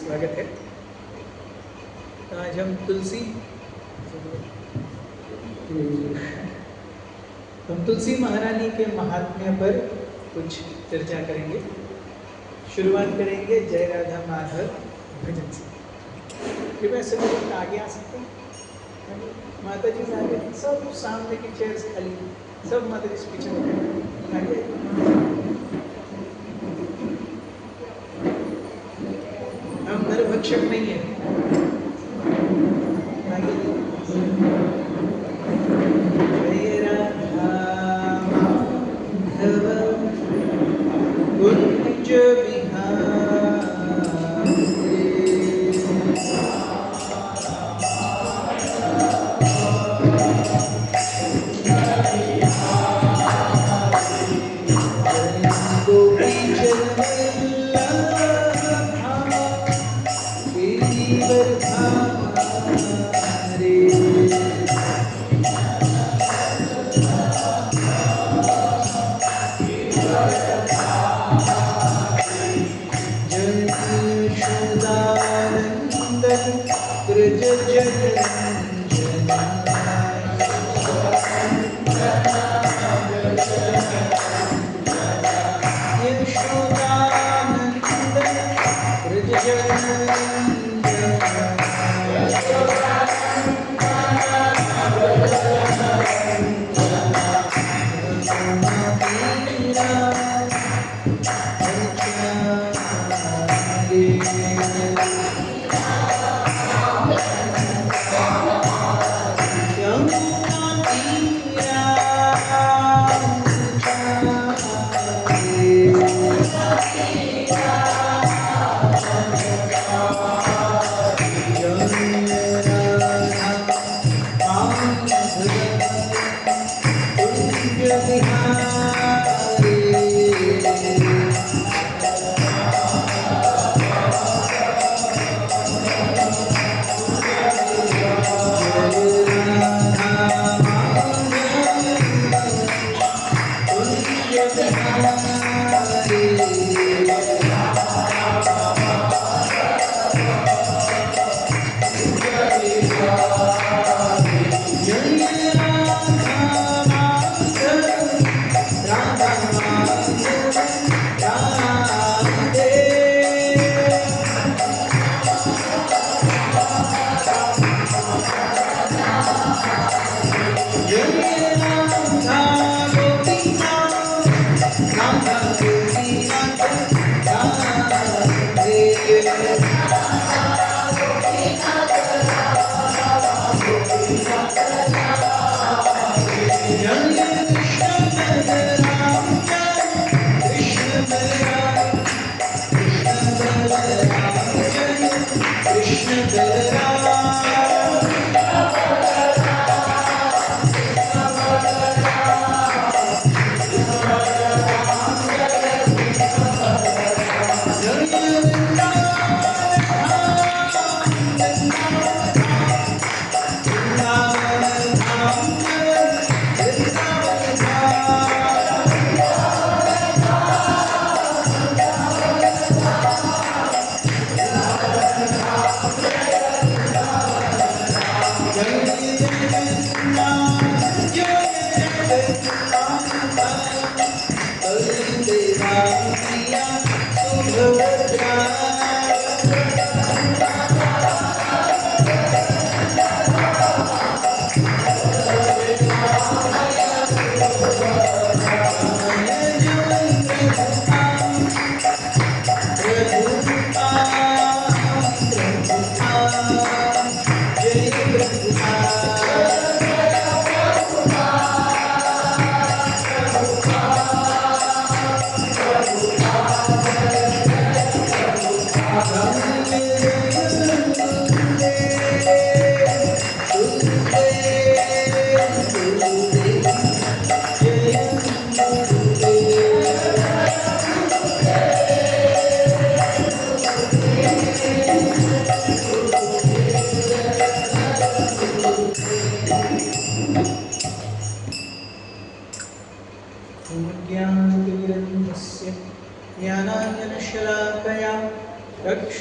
स्वागत है। तो आज हम तुलसी महारानी के महात्म्य पर कुछ चर्चा करेंगे। शुरुआत करेंगे जय राधा माधव भजन से। कृपया सभी लोग आगे आ सकते हैं। माता जी आगे, सब सामने की चेयर्स खाली, सब माता जी पीछे आगे। हम नरभक्षक नहीं है। जय राधा माधव कुंज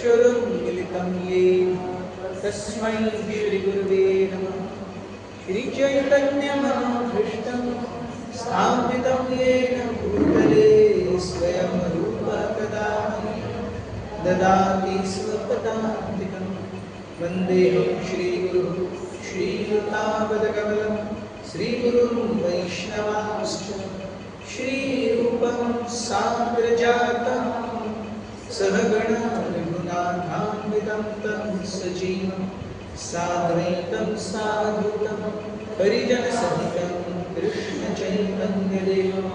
चक्षुरुं मिलितं येन तस्मै श्रीगुरुवे नमः। श्रीचैतन्यमनोभीष्टं स्थापितं येन भूतले स्वयं रूपः कदा ददाति स्वपदान्तिकं। वन्देऽहं श्रीगुरुः श्रीयुतापदकमलं श्रीगुरुं वैष्णवांश्च श्रीरूपं साग्रजातं सहगणा रघुनाथान्वितं तं सजीवं साद्वैतं साधुतं परिजनसहितं कृष्णचैतन्यदेवं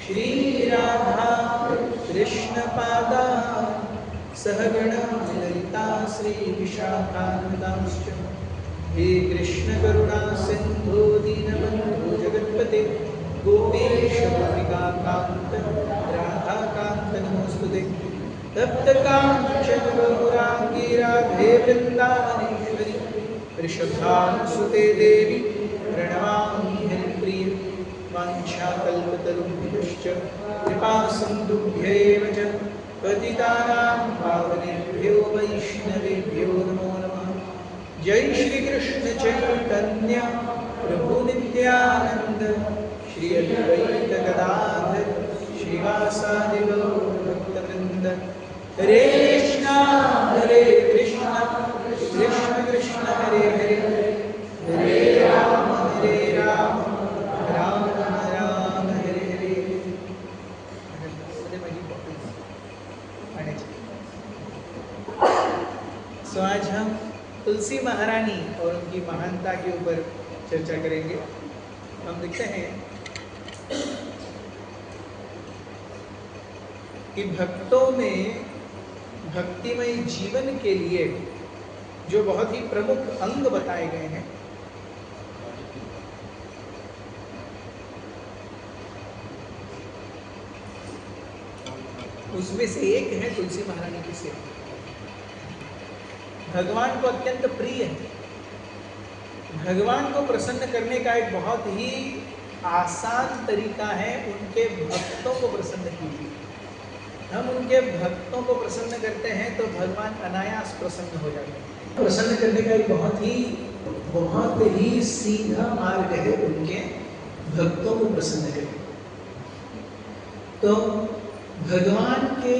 श्रीराधा कृष्णपादान् सहगणा ललिता श्रीविशाखान्वितांश्च। हे कृष्ण करुणा सिन्धो दीनबन्धो जगत्पते गोपेश गोपिकान्त राधाकान्त नमोस्तुते। तप्तकाञ्चन गौराङ्गी राधे वृन्दावनेश्वरी वृषभानुसुते देवी प्रणमामि हरिप्रिये। वाञ्छाकल्पतरुभ्यश्च कृपासिन्धुभ्यैव च पतितानां पावनेभ्यो वैष्णवेभ्यो नमो नमः। जय श्री कृष्ण चैतन्य प्रभु नित्यानंद श्री अद्वैत गदाधर श्रीवासादि गौर भक्तवृंद। हरे कृष्णा कृष्ण कृष्ण हरे हरे हरे राम राम राम हरे हरे। तो आज हम तुलसी महारानी और उनकी महानता के ऊपर चर्चा करेंगे। हम देखते हैं कि भक्तों में भक्तिमय जीवन के लिए जो बहुत ही प्रमुख अंग बताए गए हैं, उसमें से एक है तुलसी महारानी की सेवा। भगवान को अत्यंत प्रिय है। भगवान को प्रसन्न करने का एक बहुत ही आसान तरीका है, उनके भक्तों को प्रसन्न कीजिए। हम उनके भक्तों को प्रसन्न करते हैं तो भगवान अनायास प्रसन्न हो जाते हैं। प्रसन्न करने का एक बहुत ही सीधा मार्ग है उनके भक्तों को प्रसन्न करने। तो भगवान के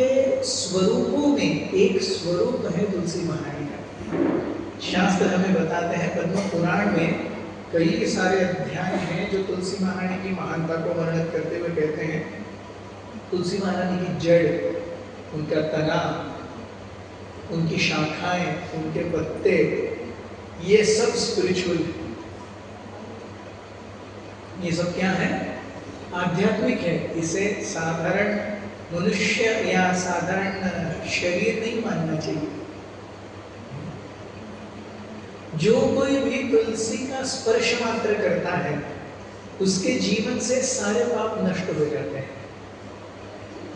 स्वरूपों में एक स्वरूप है तुलसी महारानी का। शास्त्र हमें बताते हैं, पद्म पुराण में कई सारे अध्याय हैं जो तुलसी महारानी की महानता को वर्णित करते हुए कहते हैं तुलसी महारानी की जड़, उनका तना, उनकी शाखाएं, उनके पत्ते, ये सब स्पिरिचुअल है। ये सब क्या है? आध्यात्मिक है। इसे साधारण मनुष्य या साधारण शरीर नहीं मानना चाहिए। जो कोई भी तुलसी का स्पर्श मात्र करता है उसके जीवन से सारे पाप नष्ट हो जाते हैं।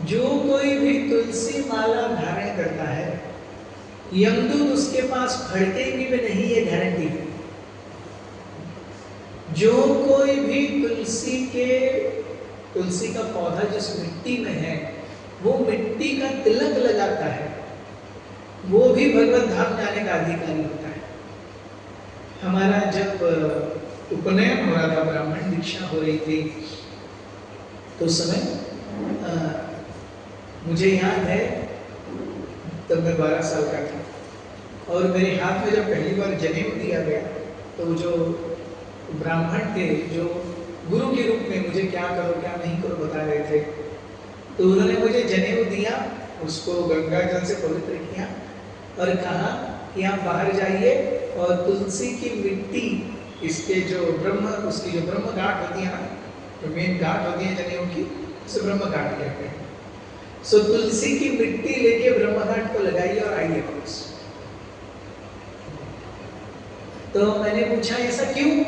जो कोई भी तुलसी माला धारण करता है यमदूत उसके पास भड़केंगे भी नहीं, ये गारंटी है। जो कोई भी तुलसी का पौधा जिस मिट्टी में है वो मिट्टी का तिलक लगाता है, वो भी भगवत धाम जाने का अधिकारी होता है। हमारा जब उपनयन हो रहा था, ब्राह्मण दीक्षा हो रही थी, तो उस समय मुझे याद है तब मैं 12 साल का था और मेरे हाथ में जब पहली बार जनेऊ दिया गया तो जो ब्राह्मण थे जो गुरु के रूप में मुझे क्या करो क्या नहीं करो बता रहे थे, तो उन्होंने मुझे जनेऊ दिया, उसको गंगा जल से पवित्र किया और कहा कि आप बाहर जाइए और तुलसी की मिट्टी, इसके उसकी जो ब्रह्म गांठ होती है ना, जो मेन गांठ होती है जनेऊ की, उसे ब्रह्म गांठ कहते हैं। सो तुलसी की मिट्टी लेके ब्रह्म गांठ को लगाइए और आइए वापस। तो मैंने पूछा ऐसा क्यों?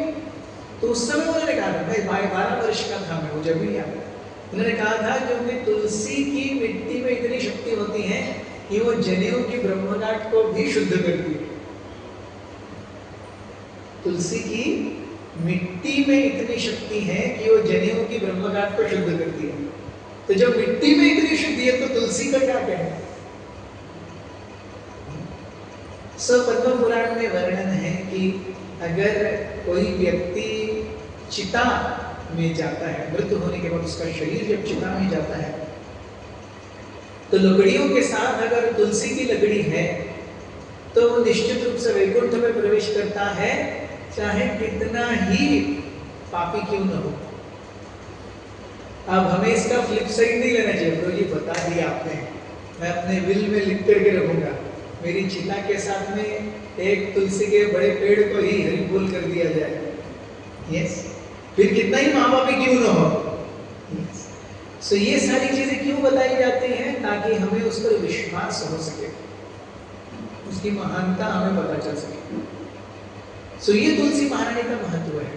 तो उस समय उन्होंने कहा था, भाई 12 वर्ष का था मैं, मुझे भी याद है। उन्होंने कहा था क्योंकि तुलसी की मिट्टी में इतनी शक्ति होती है कि वो जनेऊ की ब्रह्मगांठ को भी शुद्ध करती है। तुलसी की मिट्टी में इतनी शक्ति है कि वो जनेऊ की ब्रह्मगांठ को शुद्ध करती है। तो जब मिट्टी में इतनी शक्ति है तो तुलसी का क्या कहना? पद्म पुराण में वर्णन है कि अगर कोई व्यक्ति चिता में जाता है, मृत्यु होने के बाद उसका शरीर जब चिता में जाता है, तो लकड़ियों के साथ अगर तुलसी की लकड़ी है तो वो निश्चित रूप से वैकुंठ में प्रवेश करता है, चाहे कितना ही पापी क्यों न हो। अब हमें इसका फ्लिप साइड नहीं लेना चाहिए, तो ये बता दिया आपने, मैं अपने विल में लिख करके रखूंगा, मेरी चिता के साथ में एक तुलसी के बड़े पेड़ को ही हरि बोल कर दिया जाए। यस, फिर कितना ही महापापी क्यों न हो। सो ये सारी चीजें क्यों बताई जाती हैं? ताकि हमें उस पर विश्वास हो सके, उसकी महानता हमें पता चल सके। सो ये तुलसी महारानी का महत्व है।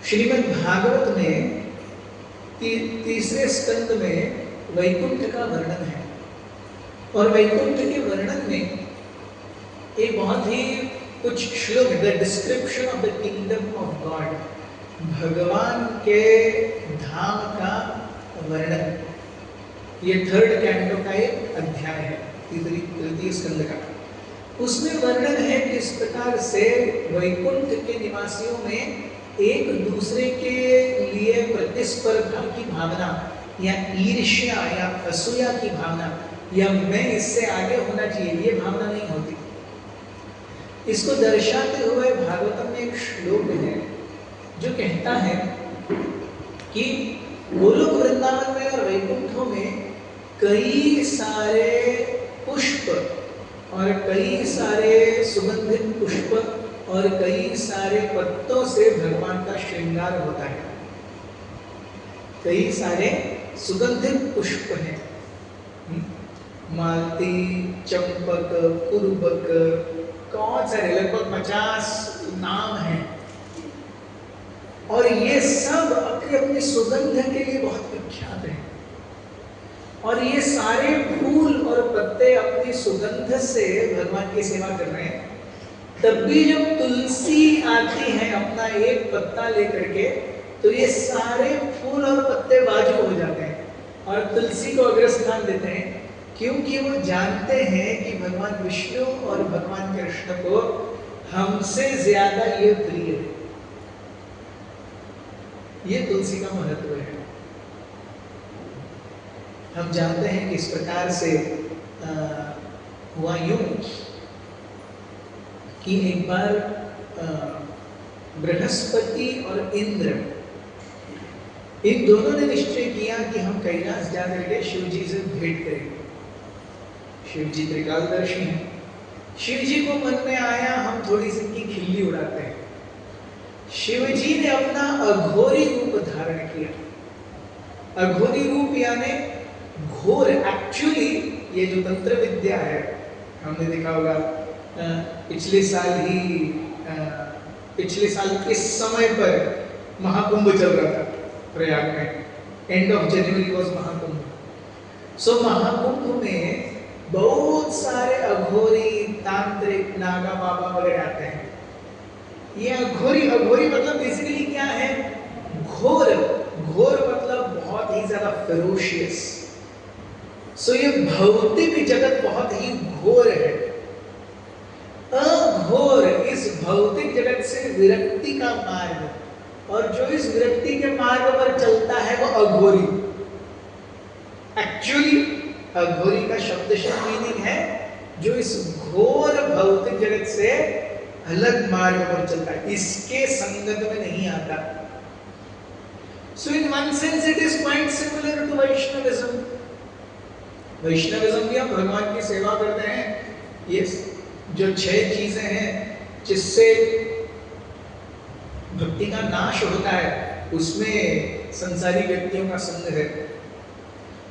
श्रीमद् भागवत में तीसरे स्कंद में वैकुंठ का वर्णन है, और वैकुंठ के वर्णन में एक बहुत ही कुछ श्लोक है, the description of the kingdom of God, भगवान के धाम का वर्णन। ये 3rd कैंटो का एक अध्याय है, तृतीय स्कंद का। उसमें वर्णन है कि इस प्रकार से वैकुंठ के निवासियों में एक दूसरे के लिए प्रतिस्पर्धा की भावना या ईर्ष्या या असूया की भावना या मैं इससे आगे होना चाहिए, ये भावना नहीं होती। इसको दर्शाते हुए भागवतम में एक श्लोक है जो कहता है कि गोलोक वृंदावन में और वैकुंठों में कई सारे पुष्प और कई सारे सुगंधित पुष्प और कई सारे पत्तों से भगवान का श्रृंगार होता है। कई सारे सुगंधित पुष्प हैं, मालती, चंपक, कुरुबक, कौन सारे, लगभग 50 नाम हैं, और ये सब अपनी अपनी सुगंध के लिए बहुत विख्यात हैं। और ये सारे फूल और पत्ते अपनी सुगंध से भगवान की सेवा कर रहे हैं। तब भी जब तुलसी आती है अपना एक पत्ता लेकर के, तो ये सारे फूल और पत्ते बाजू हो जाते हैं और तुलसी को अग्रस्थान देते हैं, क्योंकि वो जानते हैं कि भगवान विष्णु और भगवान कृष्ण को हमसे ज्यादा ये प्रिय है। ये तुलसी का महत्व है। हम जानते हैं कि इस प्रकार से हुआ यूं कि एक बार बृहस्पति और इंद्र, इन दोनों ने निश्चय किया कि हम कैलाश जाकर के शिव जी से भेंट करेंगे। शिव जी त्रिकालदर्शी हैं। शिव जी को मन में आया हम थोड़ी सी इनकी खिल्ली उड़ाते हैं। शिव जी ने अपना अघोरी रूप धारण किया। अघोरी रूप यानी घोर। एक्चुअली ये जो तंत्र विद्या है, हमने देखा होगा पिछले साल इस समय पर महाकुंभ चल रहा था प्रयाग में। End of January was Mahakumbh. So Mahakumbh में बहुत सारे अघोरी, तांत्रिक, नागा बाबा वगैरह आते हैं। ये अघोरी मतलब बेसिकली क्या है? घोर। घोर मतलब बहुत ही ज्यादा फेरोशियस। सो ये भौतिक जगत बहुत ही घोर है। अघोर इस भौतिक जगत से विरक्ति का मार्ग, और जो इस विरक्ति के मार्ग पर चलता है वो अघोरी। एक्चुअली अघोरी का शब्दशः मीनिंग है जो इस घोर भौतिक जगत से अलग मार्ग पर चलता है, इसके संगत में नहीं आता। So in one sense it is quite similar to Vaishnavism. Vaishnavism भी हम भगवान की सेवा करते हैं। ये जो 6 चीजें हैं जिससे भक्ति का नाश होता है, उसमें संसारी व्यक्तियों का संग है,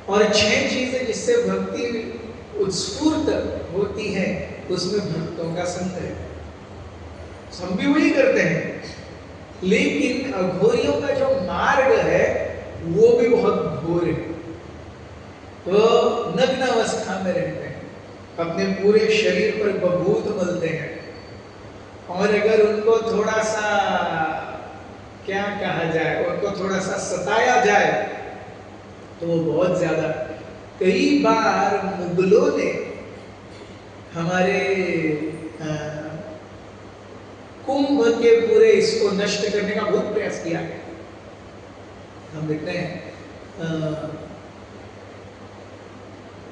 और 6 चीजें जिससे भक्ति उत्स्फूर्त होती है, उसमें भक्तों का संग है। हम भी वही करते हैं, लेकिन अघोरियों का जो मार्ग है वो भी बहुत घोर है। तो नग्न अवस्था में रहते हैं, अपने पूरे शरीर पर बभूत मलते हैं, और अगर उनको थोड़ा सा क्या कहा जाए, उनको थोड़ा सा सताया जाए तो वो बहुत ज्यादा। कई बार मुगलों ने हमारे कुंभ के पूरे इसको नष्ट करने का बहुत प्रयास किया गया। हम देखते हैं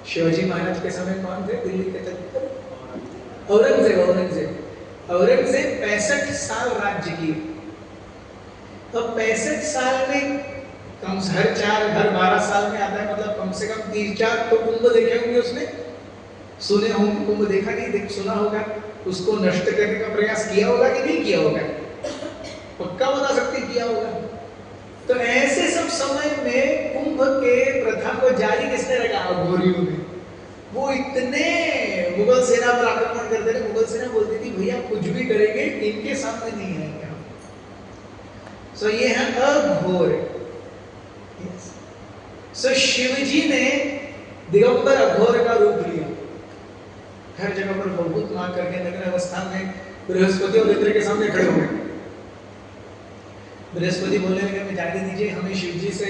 शिवाजी महाराज के समय कौन थे दिल्ली के तख्त पर? औरंगजेब 65 साल राज्य किए। तो 65 साल में हर 12 साल में आता है, मतलब कम से कम 3-4 तो कुंभ देखे होंगे उसने, सुने होंगे, कुंभ देखा नहीं सुना होगा। उसको नष्ट करने का प्रयास किया होगा कि नहीं किया होगा? पक्का बता सकते किया होगा। तो ऐसे सब समय में कुंभ के प्रथा को जारी किसने रखा? अघोरियों ने। वो इतने मुगल सेना पर आक्रमण करते थे, मुगल सेना बोलती थी भैया कुछ भी करेंगे इनके सामने नहीं आएंगे हम। सो ये है अघोर। सो शिवजी ने दिगंबर अघोर का रूप लिया, हर जगह पर बहुत मांग करके नग्न अवस्था में बृहस्पति और इंद्र के सामने खड़े हुए। बृहस्पति बोलने लगे हमें जाने दीजिए, हमें शिवजी से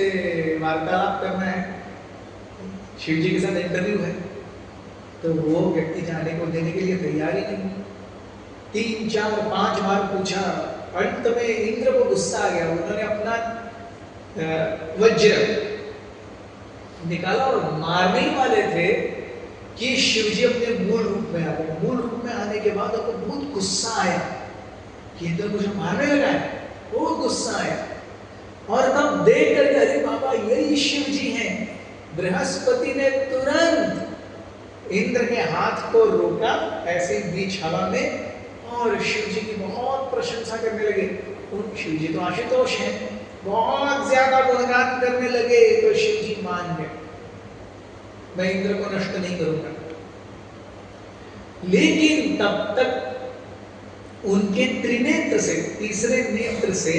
वार्तालाप करना है, शिवजी के साथ इंटरव्यू है। तो वो व्यक्ति जाने को देने के लिए तैयार ही नहीं। 3, 4, 5 बार पूछा, अंत में इंद्र को गुस्सा आ गया। उन्होंने अपना वज्र निकाला और मारने ही वाले थे कि शिवजी अपने मूल रूप में आ गए। मूल रूप में आने के बाद उनको बहुत गुस्सा आया कि इंद्र मुझे मारने लगा है, बहुत गुस्सा आया। और तब देख कर अरे बाबा यही शिवजी हैं। बृहस्पति ने तुरंत इंद्र के हाथ को रोका ऐसे बीच हवा में, और शिवजी की बहुत प्रशंसा करने लगे। उन शिवजी तो आशुतोष हैं, बहुत ज्यादा गुणगान करने लगे। तो शिवजी मान गए, मैं इंद्र को नष्ट नहीं करूंगा। लेकिन तब तक उनके त्रिनेत्र से, तीसरे नेत्र से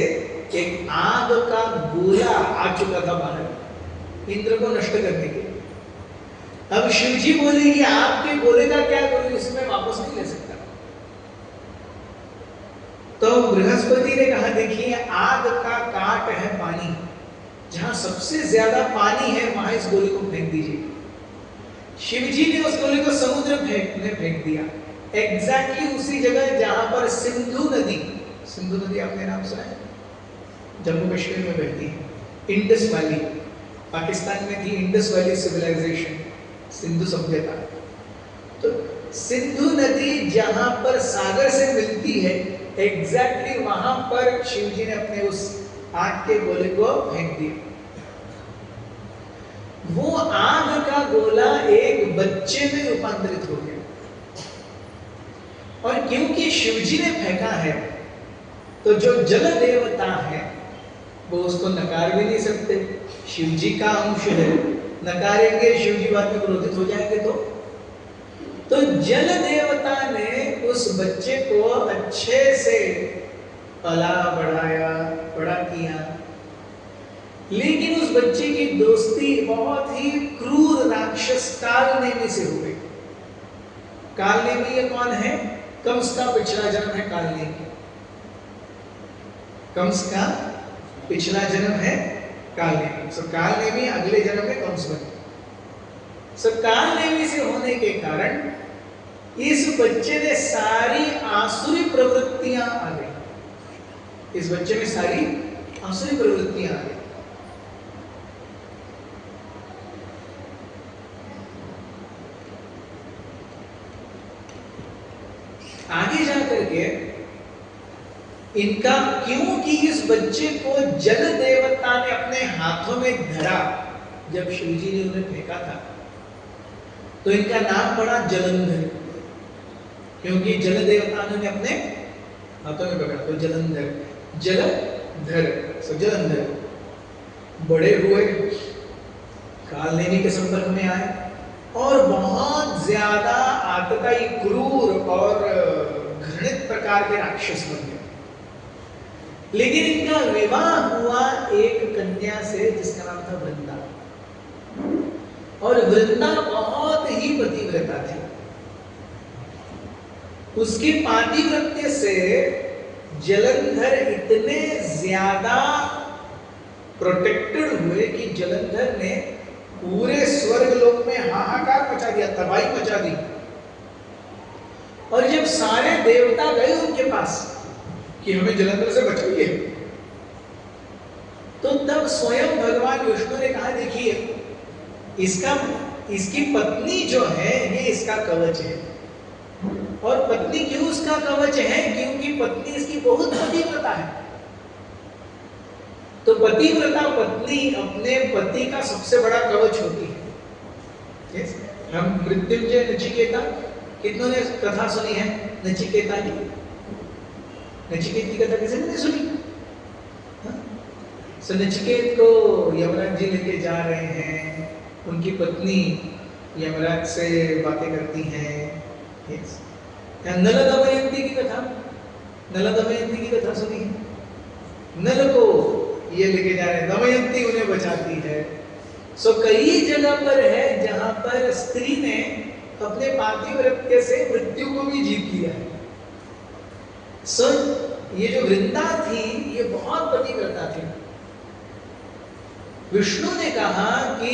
एक आग का गोला आ चुका था बाहर इंद्र को नष्ट करने के। अब शिवजी बोले कि आपके गोले का क्या करूं, इसमें वापस नहीं ले सकता। तो बृहस्पति ने कहा देखिए आग का काट है पानी, जहां सबसे ज्यादा पानी है वहां इस गोले को फेंक दीजिए। शिवजी ने उस गोले को समुद्र में फेंक दिया, एग्जैक्टली उसी जगह जहां पर सिंधु नदी आपने नाम सुना है, जम्मू कश्मीर में बहती है। इंडस वैली, पाकिस्तान में थी इंडस वैली सिविलाइजेशन, सिंधु सभ्यता। तो सिंधु नदी जहां पर सागर से मिलती है, एग्जैक्टली वहां पर शिवजी ने अपने उस आग के गोले को फेंक दिया। वो आग का गोला एक बच्चे में रूपांतरित हो गया। और क्योंकि शिवजी ने फेंका है, तो जो जल देवता है वो उसको नकार भी नहीं सकते। शिवजी का अंश है, नकारेंगे शिवजी बाद में क्रोधित हो जाएंगे। तो जल देवता ने उस बच्चे को अच्छे से पला बढ़ाया, बड़ा किया। लेकिन उस बच्चे की दोस्ती बहुत ही क्रूर राक्षस कालनेमी से हो गई। कालनेमी ये कौन है? कंस का पिछला जन्म है कालनेमी। कंस का पिछला जन्म है कालनेमी। सो कालनेमी अगले जन्म में कंस बने। सो कालनेमी से होने के कारण इस बच्चे ने सारी आसुरी प्रवृत्तियां आ गई। इस बच्चे में सारी आसुरी प्रवृत्तियां आ गई। आगे जाकर के इनका, क्योंकि इस बच्चे को जल देवता ने अपने हाथों में धरा, जब शिवजी ने उन्हें फेंका था, तो इनका नाम पड़ा जलंधर, क्योंकि जल देवता ने अपने हाथों में पकड़ा। तो जलंधर, जलधर, जलंधर। बड़े हुए, कालनेमी के संपर्क में आए और बहुत ज्यादा आतताई, क्रूर और घृणित प्रकार के राक्षस बन गए। लेकिन इनका विवाह हुआ एक कन्या से जिसका नाम था वृंदा, और वृंदा बहुत ही पतिव्रता थी। उसके पातिव्रत्य से जलंधर इतने ज्यादा प्रोटेक्टेड हुए कि जलंधर ने पूरे स्वर्ग लोक में हाहाकार मचा दिया, तबाही मचा दी। और जब सारे देवता गए उनके पास कि हमें जलंधर से बचाइए, तो तब स्वयं भगवान विष्णु ने कहा देखिए इसकी पत्नी जो है ये इसका कवच है। और पत्नी क्यों उसका कवच है? क्योंकि पत्नी इसकी बहुत पतिव्रता है। तो पतिव्रता पत्नी अपने पति का सबसे बड़ा कवच होती है। yes? हम मृत्युंजय नचिकेता, कितनों ने कथा सुनी है नचिकेता की? नचिकेत की कथा किसी ने नहीं सुनी? सो नचिकेत को यमराज जी लेके जा रहे हैं, उनकी पत्नी यमराज से बातें करती हैं। yes? नल दमयंती की कथा, नल दमयंती की कथा सुनी है? नल को ये लेके जा रहे हैं, दमयंती उन्हें बचाती है। सो कई जगह पर है जहां पर स्त्री ने अपने पातिव्रत्य से मृत्यु को भी जीत लिया है। सो ये जो वृंदा थी ये बहुत पतिव्रता थी। विष्णु ने कहा कि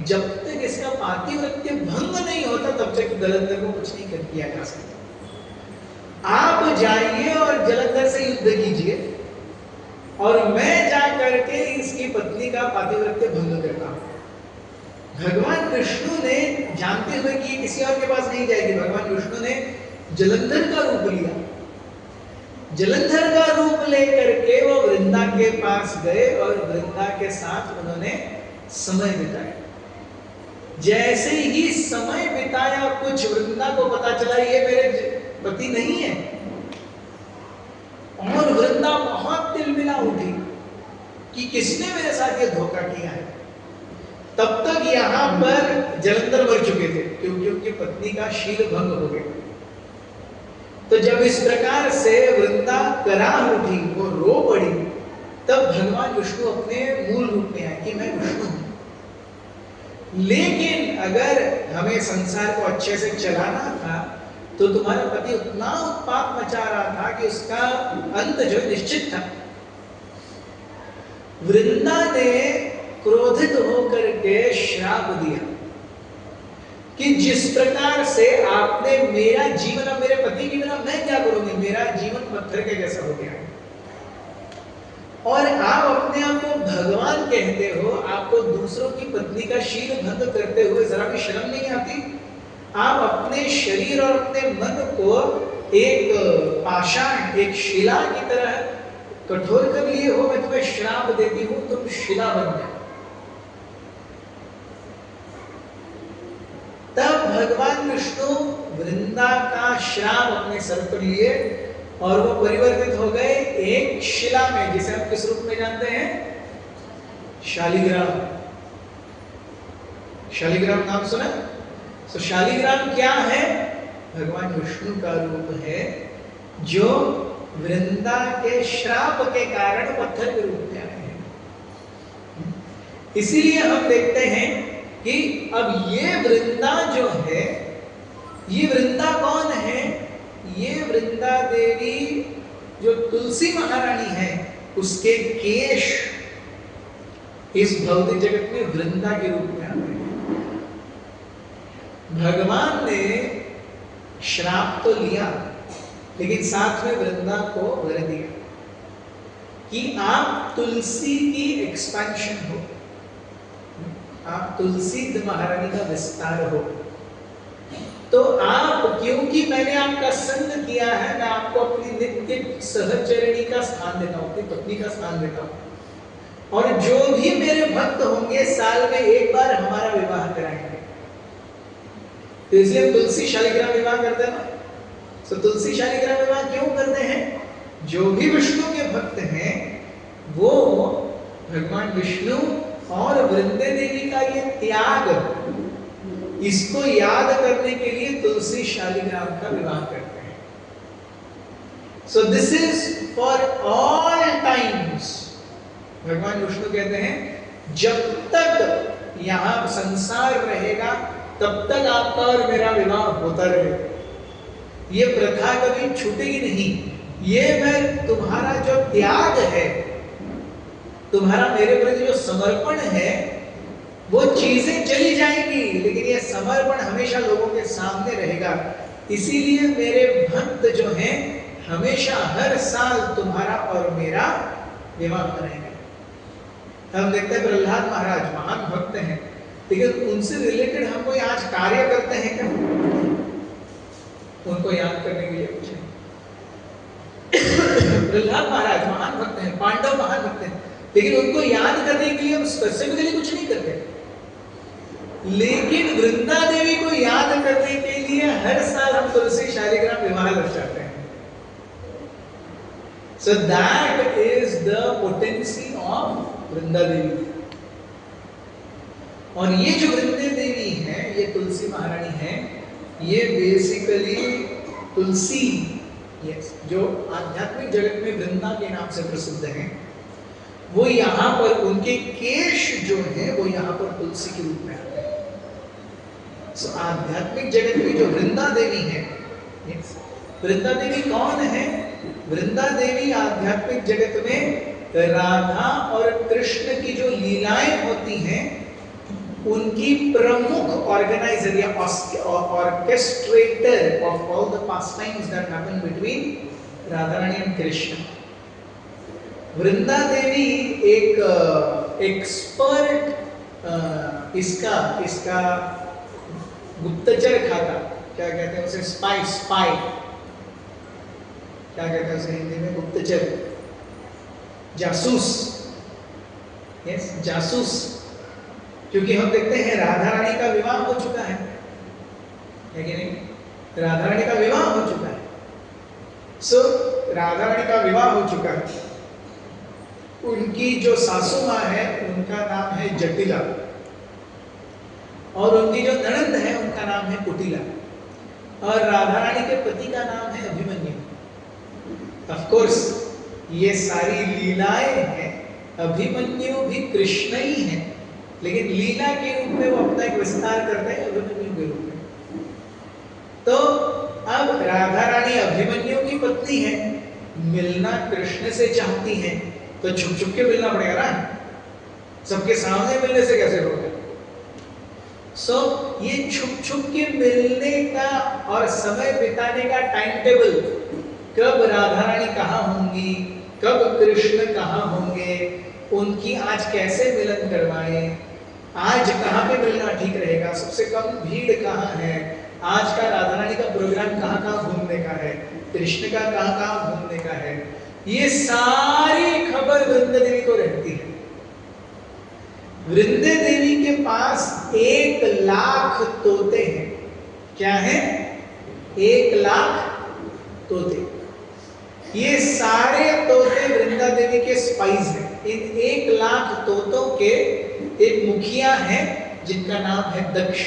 जब तक इसका पातिव्रत्य भंग नहीं होता तब तक जलंधर को कुछ नहीं किया जा सकता। आप जाइए और जलंधर से युद्ध कीजिए और मैं जा करके इसकी पत्नी का पातिव्रत्य भंग करता हूं। भगवान विष्णु ने जानते हुए कि किसी और के पास नहीं जाएगी, भगवान विष्णु ने जलंधर का रूप लिया। जलंधर का रूप लेकर के वो वृंदा के पास गए और वृंदा के साथ उन्होंने समय बिताया। जैसे ही समय बिताया कुछ वृंदा को पता चला ये मेरे पति नहीं है, और वृंदा बहुत तिलमिला उठी कि किसने मेरे साथ ये धोखा किया है। तब तक यहां पर जलंधर मर चुके थे क्योंकि उनकी पत्नी का शील भंग हो गया। तो जब इस प्रकार से वृंदा कराह उठी, वो रो पड़ी, तब भगवान विष्णु अपने मूल रूप में आए कि मैं विष्णु हूं। लेकिन अगर हमें संसार को अच्छे से चलाना था तो तुम्हारा पति उतना उत्पात मचा रहा था कि उसका अंत जो निश्चित था। वृंदा ने क्रोधित होकर के श्राप दिया कि जिस प्रकार से आपने मेरा जीवन, अब मेरे पति के बिना मैं क्या करूंगी, मेरा जीवन पत्थर के जैसा हो गया। और आप अपने आप को भगवान कहते हो, आपको दूसरों की पत्नी का शील भंग करते हुए जरा भी शर्म नहीं आती? आप अपने शरीर और अपने मन को एक पाषाण, एक शिला की तरह कठोर कर लिए हो। मैं तुम्हें श्राप देती हूं, तुम शिला बन जाओ। तब भगवान विष्णु वृंदा का श्राप अपने सर पर लिए और वो परिवर्तित हो गए एक शिला में, जिसे हम किस रूप में जानते हैं? शालिग्राम। शालिग्राम नाम सुना? तो शालिग्राम क्या है? भगवान विष्णु का रूप है जो वृंदा के श्राप के कारण पत्थर के रूप में आए हैं। इसीलिए हम देखते हैं कि अब ये वृंदा जो है, ये वृंदा कौन है? ये वृंदा देवी जो तुलसी महारानी है, उसके केश इस भौतिक जगत में वृंदा के रूप में आते हैं। भगवान ने श्राप तो लिया लेकिन साथ में वृंदा को वर दिया कि आप तुलसी की एक्सपेंशन हो, आप तुलसी महारानी का विस्तार हो। तो आप, क्योंकि मैंने आपका संग किया है, मैं आपको अपनी नित्य सहचरणी का स्थान देता हूं, अपनी पत्नी का स्थान देता हूं। और जो भी मेरे भक्त होंगे साल में एक बार हमारा विवाह कराएंगे। तो इसलिए तुलसी शालिग्राम विवाह करते हैं ना। तो तुलसी शालिग्राम विवाह क्यों करते हैं? जो भी विष्णु के भक्त हैं वो भगवान विष्णु और वृंदे देवी का ये त्याग, इसको याद करने के लिए तुलसी शालिग्राम का विवाह करते हैं। So this is for all times. भगवान विष्णु कहते हैं जब तक यहां संसार रहेगा तब तक आपका और मेरा विवाह होता रहेगा। ये प्रथा कभी छूटेगी नहीं। ये मैं तुम्हारा जो त्याग है, तुम्हारा मेरे प्रति जो समर्पण है, वो चीजें चली जाएंगी लेकिन ये समर्पण हमेशा लोगों के सामने रहेगा। इसीलिए मेरे भक्त जो हैं हमेशा हर साल तुम्हारा और मेरा विवाह करेंगे। हम देखते हैं प्रहलाद महाराज महान भक्त हैं, लेकिन उनसे रिलेटेड हम कोई आज कार्य करते हैं क्या? उनको याद करने के लिए कुछ नहीं। प्रहलाद महाराज महान भक्त हैं, पांडव महान भक्त हैं, लेकिन उनको याद करने के लिए हम स्पेसिफिकली कुछ नहीं करते। लेकिन वृंदा देवी को याद करने के लिए हर साल हम तुलसी शालिग्राम विवाह रचाते हैं। So that is the potency of Vrinda Devi. और ये जो वृंदा देवी है, ये तुलसी महारानी है, ये बेसिकली तुलसी जो आध्यात्मिक जगत में वृंदा के नाम से प्रसिद्ध हैं, वो यहाँ पर उनके केश जो है वो यहाँ पर तुलसी के रूप में आते हैं। So आध्यात्मिक जगत में जो वृंदा देवी है, वृंदा देवी कौन है? वृंदा देवी आध्यात्मिक जगत में राधा और कृष्ण की जो लीलाएं होती हैं उनकी प्रमुख ऑर्गेनाइजर या orchestrator of all the pastimes that happen between Radha Rani and Krishna. Vrinda Devi एक एक्सपर्ट इसका गुप्तचर खाता, क्या कहते हैं उसे, स्पाई क्या कहते हैं उसे हिंदी में, गुप्तचर, जासूस, यस जासूस। क्योंकि हम देखते हैं राधा रानी का विवाह हो चुका है कि नहीं? राधा रानी का विवाह हो चुका है। सो राधा रानी का विवाह हो चुका है। उनकी जो सासू माँ है उनका नाम है जटिला, और उनकी जो ननंद है उनका नाम है कुटिला, और राधा रानी के पति का नाम है अभिमन्यु। ऑफ कोर्स ये सारी लीलाएं हैं, अभिमन्यु भी कृष्ण ही है, लेकिन लीला के रूप में वो अपना एक विस्तार करते हैं अभिमन्यु के रूप में। तो अब राधा रानी अभिमन्यु की पत्नी है, मिलना कृष्ण से चाहती है, तो छुप छुप के मिलना पड़ेगा ना, सबके सामने मिलने से कैसे होगा? सो ये छुप छुप के मिलने का और समय बिताने का टाइम टेबल, कब राधा रानी कहाँ होंगी, कब कृष्ण कहाँ होंगे, उनकी आज कैसे मिलन करवाएं, आज कहाँ पे मिलना ठीक रहेगा, सबसे कम भीड़ कहाँ है, आज का राधा रानी का प्रोग्राम कहाँ कहाँ घूमने का है, कृष्ण का कहाँ कहाँ घूमने का है, ये सारी खबर वृंदा देवी को रहती है। वृंदा देवी के पास 1,00,000 तोते हैं। क्या है? 1,00,000 तोते। ये सारे तोते वृंदा देवी के स्पाइस हैं। इन 1,00,000 तोतों के एक मुखिया है जिनका नाम है दक्ष।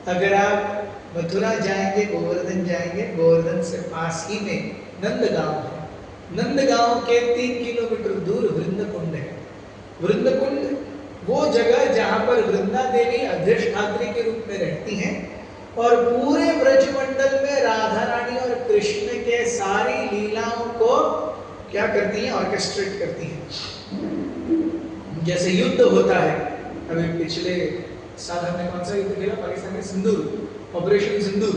अगर आप मथुरा जाएंगे, गोवर्धन जाएंगे, गोवर्धन से पास ही में नंदगांव है। नंदगांव के 3 किलोमीटर दूर वृंदकुंड है। वृंदकुंड वो जगह जहां पर वृंदा देवी अधिष्ठात्री के रूप में रहती हैं और पूरे ब्रजमंडल में राधा रानी और कृष्ण के सारी लीलाओं को क्या करती हैं? ऑर्केस्ट्रेट करती हैं। जैसे युद्ध होता है, अभी पिछले साल हमने कौन सा युद्ध खेला? पाकिस्तान में सिंदूर, ऑपरेशन सिंदूर।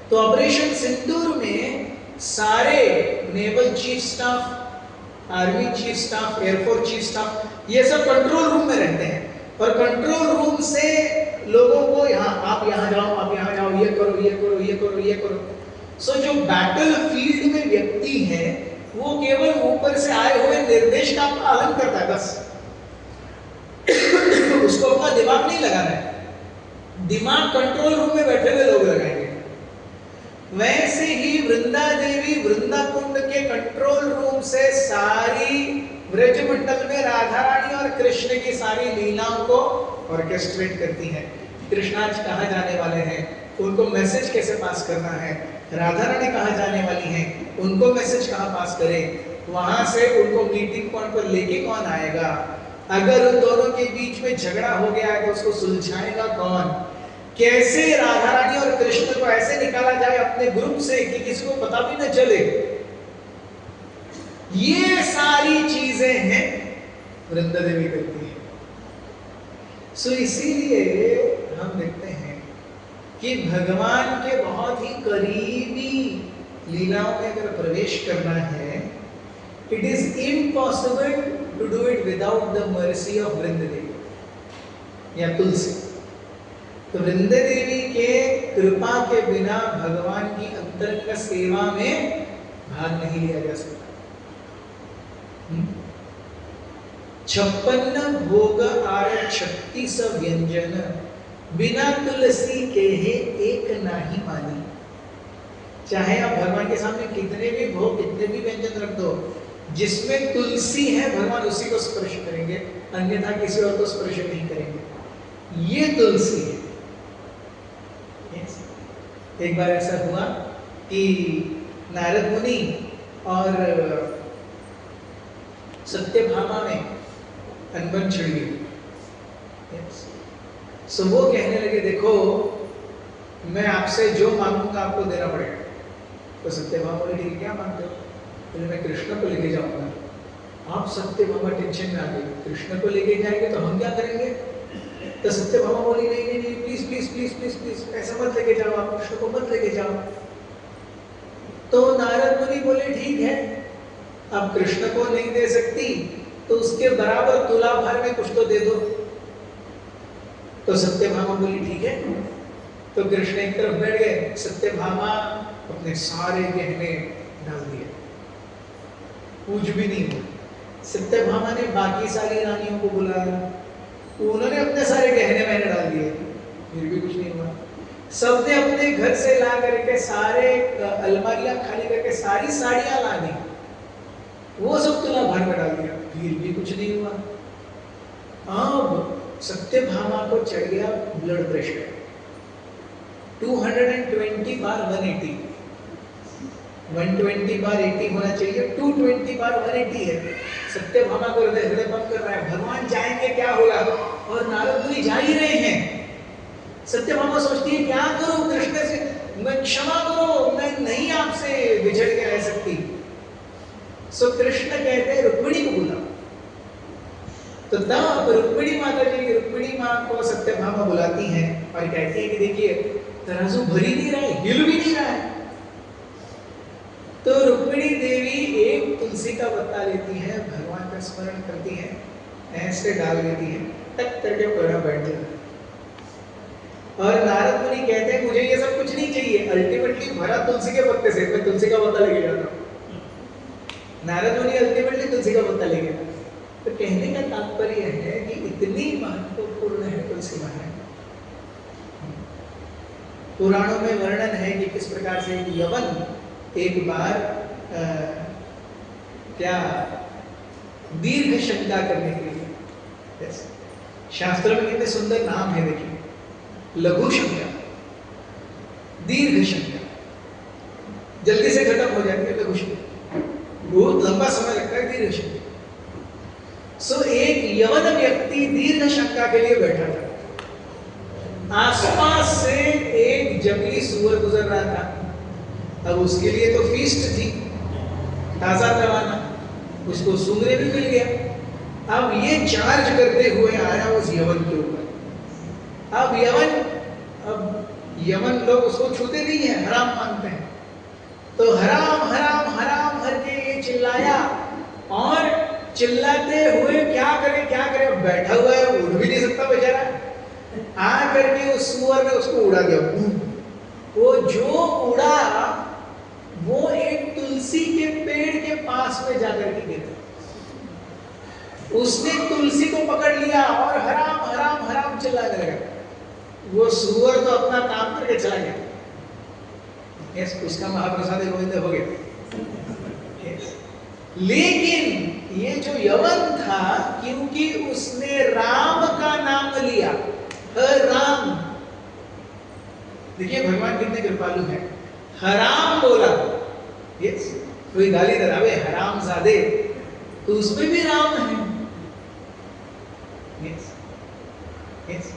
तो ऑपरेशन सिंदूर में सारे naval chief staff, army chief staff, air force chief staff, ये सब कंट्रोल रूम में रहते हैं और कंट्रोल रूम से लोगों को आप यहाँ जाओ, आप यहाँ जाओ, ये करो, ये करो, ये करो, ये करो। सो जो बैटल फील्ड में व्यक्ति है वो केवल ऊपर से आए हुए निर्देश का पालन करता है बस। उसको अपना दिमाग नहीं लगाना है, दिमाग कंट्रोल रूम में बैठे हुए लोग लगाएंगे। वैसे ही वृंदा देवी वृंदाकुंड के कंट्रोल रूम से सारी ब्रजमंडल में राधा रानी और कृष्ण की सारी लीलाओं को ऑर्केस्ट्रेट करती हैं। कृष्ण आज कहाँ जाने वाले हैं, उनको मैसेज कैसे पास करना है, राधा रानी कहाँ जाने वाली हैं, उनको मैसेज कहाँ पास करें, वहां से उनको मीटिंग पॉइंट पर लेके कौन आएगा, अगर उन दोनों के बीच में झगड़ा हो गया है तो उसको सुलझाएगा कौन, कैसे राधा रानी और कृष्ण को ऐसे निकाला जाए अपने ग्रुप से कि किसी को पता भी न चले। ये सारी चीजें हैं वृंदा देवी करती है। सो इसीलिए हम देखते हैं कि भगवान के बहुत ही करीबी लीलाओं में अगर प्रवेश करना है, it is impossible to do it without the mercy of Vrinda Devi या तुलसी। तो वृंद देवी के कृपा के बिना भगवान की अंतरंग सेवा में भाग नहीं लिया जा सकता। 56 भोग आर 36 व्यंजन, बिना तुलसी के है एक नाही मानी। चाहे आप भगवान के सामने कितने भी भोग, कितने भी व्यंजन रख दो, जिसमें तुलसी है भगवान उसी को स्पर्श करेंगे, अन्यथा किसी और को स्पर्श नहीं करेंगे। ये तुलसी है। एक बार ऐसा हुआ कि नारद मुनि और सत्यभामा में अनबन छिड़ गई। सो वो कहने लगे, देखो मैं आपसे जो मांगूंगा आपको देना पड़ेगा। तो सत्यभामा बोले, ठीक है क्या मांगते हो? बोले मैं कृष्ण को लेके जाऊंगा। आप सत्यभामा टेंशन में आ गई, कृष्ण को लेके जाएंगे तो हम क्या करेंगे? तो सत्यभामा बोली, नहीं नहीं नहीं, please please please please please ऐसा मत लेके जाओ, आप कृष्ण को मत लेके जाओ। तो नारद मुनि बोले, ठीक है अब कृष्ण को नहीं दे सकती तो उसके बराबर तुला भर में कुछ तो दे दो। तो सत्यभामा बोली, ठीक है। तो कृष्ण एक तरफ बैठ गए, सत्यभामा अपने सारे गहने डाल दिए, कुछ भी नहीं हुआ। सत्यभामा ने बाकी सारी रानियों को बुलाया, उन्होंने अपने सारे गहने मैंने डाल दिए, फिर भी कुछ नहीं हुआ। सबने अपने घर से ला करके सारे अलमारियां खाली करके सारी साड़ियां ला दी, वो सब तुला भर में डाल दिया, फिर भी कुछ नहीं हुआ। अब सत्यभामा को चढ़ गया ब्लड प्रेशर 220 बार 180, 120 बार 80 होना चाहिए, 220 बार 180 है। सत्यभामा को हृदय पंप कर रहा है, भगवान जाएंगे क्या होगा, और नारद मुनि जा ही रहे हैं। सत्यभामा सोचती है क्या करूं कृष्ण से, मैं क्षमा करो, मैं नहीं आपसे बिछड़ के रह सकती। सो कृष्ण कहते हैं रुक्मिणी को बुलाओ। तो तब रुक्मिणी माता जी, रुक्मिणी माँ को सत्यभामा बुलाती हैं और कहती है कि देखिए तराजू भर ही नहीं रहा है, हिल भी नहीं रहा है। तो रुक्मिणी देवी एक तुलसी का पत्ता लेती है, भगवान का स्मरण करती है, ऐसे डाल देती है, टक करके पैरा बैठ जाता है। और नारद मुनि कहते हैं मुझे ये सब कुछ नहीं चाहिए, अल्टीमेटली भरा तुलसी के पत्ते से, मैं तुलसी का पत्ता लेके जाता हूँ। नारद मुनि अल्टीमेटली तुलसी का पत्ता लेके जाता। तो कहने का तात्पर्य है कि इतनी महत्वपूर्ण है तुलसी महारानी। पुराणों में वर्णन है कि किस प्रकार से यवन एक बार क्या दीर्घ शंका करने के लिए, शास्त्र में कितने सुंदर नाम है, देखिए लघु शंका, दीर्घ शंका, जल्दी से खत्म हो जाती है लघु शंका, बहुत लंबा समय लगता है दीर्घ शंका। सो एक यवन व्यक्ति दीर्घ शंका के लिए बैठा था। आसपास से एक जंगली सुअर गुजर रहा था। अब उसके लिए तो फीस्ट थी, ताजा रवाना, उसको सूंघने भी मिल गया। अब ये चार्ज करते हुए आया उस यवन के ऊपर। अब यवन लोग उसको छूते नहीं है, हराम मानते हैं। तो हराम हराम हराम करके ये चिल्लाया, और चिल्लाते हुए क्या करे, बैठा हुआ है, उठ भी नहीं सकता बेचारा। आ करके उस सुअर ने उसको उड़ा दिया। वो जो उड़ा वो एक तुलसी के पेड़ के पास में जाकर के गिरा। उसने तुलसी को पकड़ लिया और हराम हराम हराम चिल्लाने लगा। वो सुअर तो अपना काम करके चला गया। यस, उसका महाप्रसाद गोविंद हो गया। लेकिन ये जो यवन था, क्योंकि उसने राम का नाम लिया, राम, देखिए भगवान कितने कृपालु हैं, हराम बोला। यस, कोई गाली दरावे हराम ज़ादे, तो उसमें भी राम है। यस यस,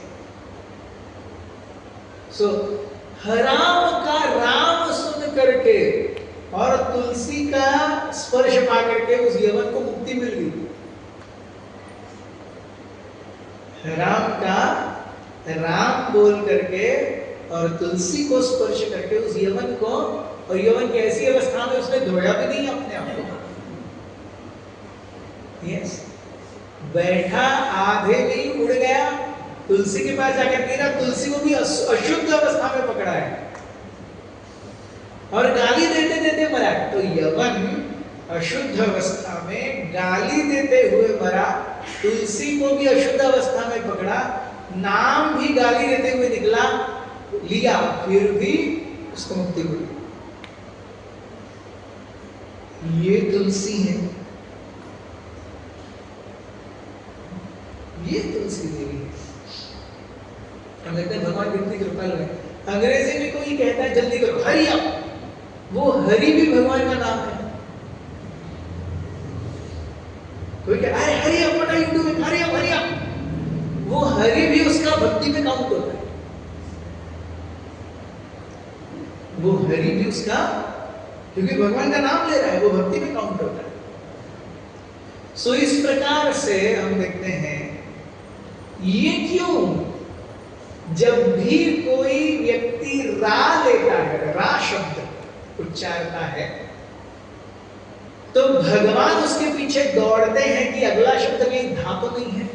सो हराम का राम सुन करके और तुलसी का स्पर्श पा करके उस यवन को मुक्ति मिल गई। राम का राम बोल करके और तुलसी को स्पर्श करके उस यवन को, और यवन की ऐसी अवस्था में उसने धोया भी नहीं अपने आप को, यस, बैठा आधे में ही उड़ गया, तुलसी के पास जाकर गिरा, तुलसी को भी अशुद्ध अवस्था में पकड़ा है और गाली देते देते मरा। तो यवन अशुद्ध अवस्था में गाली देते हुए मरा, तुलसी को भी अशुद्ध अवस्था में पकड़ा, नाम भी गाली देते हुए निकला, लिया, फिर भी उसको मुक्ति हुई। ये तुलसी है, ये तुलसी देवी है। हम देखते हैं भगवान कितनी कृपालु है। अंग्रेजी में कोई कहता है जल्दी करो हरी अप, वो हरि भी भगवान का नाम है। कोई कहता है hurry up, what are you doing, hurry up, hurry up, वो हरि भी उसका भक्ति में काउंट होता है, वो हरि भी उसका, क्योंकि भगवान का नाम ले रहा है, वो भक्ति में काउंट होता है। सो इस प्रकार से हम देखते हैं, ये क्यों, जब भी कोई व्यक्ति रा लेता है, रा शब्द उच्चारता है, तो भगवान उसके पीछे दौड़ते हैं कि अगला शब्द कहीं धा तो नहीं है।